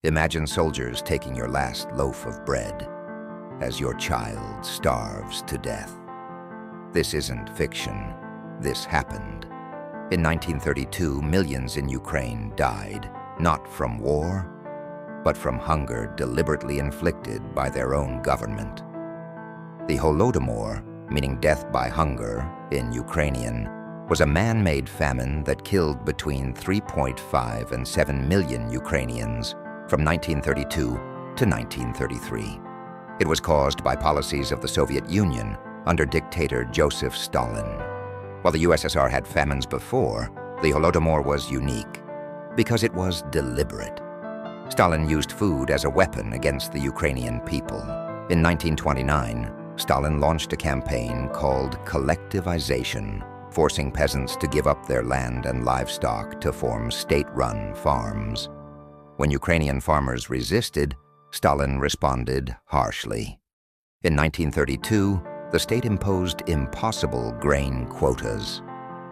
Imagine soldiers taking your last loaf of bread as your child starves to death. This isn't fiction. This happened. In 1932, millions in Ukraine died, not from war, but from hunger deliberately inflicted by their own government. The Holodomor, meaning death by hunger in Ukrainian, was a man-made famine that killed between 3.5 and 7 million Ukrainians from 1932 to 1933. It was caused by policies of the Soviet Union under dictator Joseph Stalin. While the USSR had famines before, the Holodomor was unique because it was deliberate. Stalin used food as a weapon against the Ukrainian people. In 1929, Stalin launched a campaign called collectivization, forcing peasants to give up their land and livestock to form state-run farms. When Ukrainian farmers resisted, Stalin responded harshly. In 1932, the state imposed impossible grain quotas.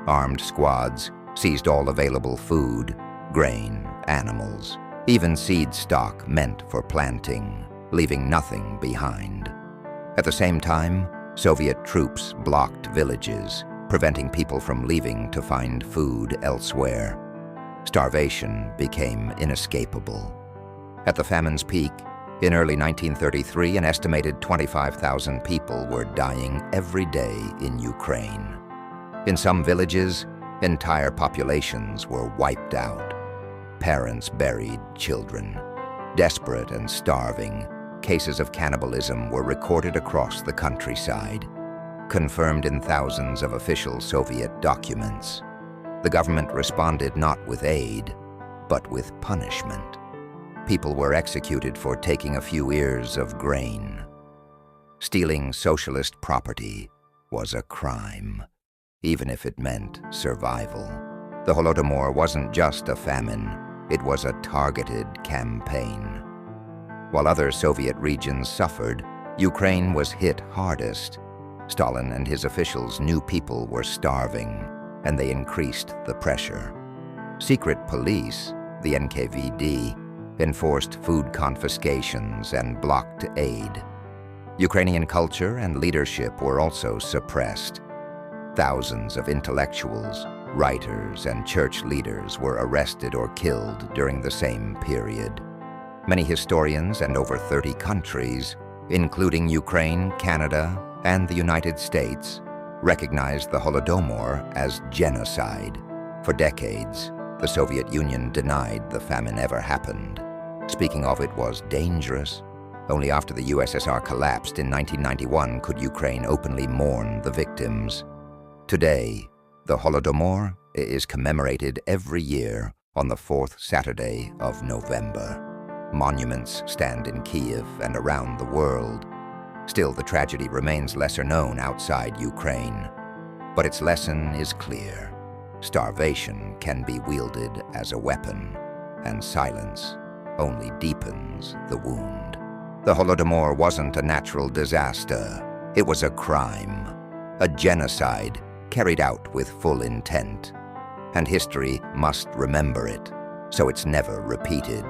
Armed squads seized all available food, grain, animals, even seed stock meant for planting, leaving nothing behind. At the same time, Soviet troops blocked villages, preventing people from leaving to find food elsewhere. Starvation became inescapable. At the famine's peak, in early 1933, an estimated 25,000 people were dying every day in Ukraine. In some villages, entire populations were wiped out. Parents buried children. Desperate and starving, cases of cannibalism were recorded across the countryside, confirmed in thousands of official Soviet documents. The government responded not with aid, but with punishment. People were executed for taking a few ears of grain. Stealing socialist property was a crime, even if it meant survival. The Holodomor wasn't just a famine, it was a targeted campaign. While other Soviet regions suffered, Ukraine was hit hardest. Stalin and his officials knew people were starving, and they increased the pressure. Secret police, the NKVD, enforced food confiscations and blocked aid. Ukrainian culture and leadership were also suppressed. Thousands of intellectuals, writers, and church leaders were arrested or killed during the same period. Many historians and over 30 countries, including Ukraine, Canada, and the United States, recognized the Holodomor as genocide. For decades, the Soviet Union denied the famine ever happened. Speaking of it was dangerous. Only after the USSR collapsed in 1991 could Ukraine openly mourn the victims. Today, the Holodomor is commemorated every year on the fourth Saturday of November. Monuments stand in Kiev and around the world. Still, the tragedy remains lesser known outside Ukraine. But its lesson is clear. Starvation can be wielded as a weapon, and silence only deepens the wound. The Holodomor wasn't a natural disaster. It was a crime, a genocide carried out with full intent. And history must remember it, so it's never repeated.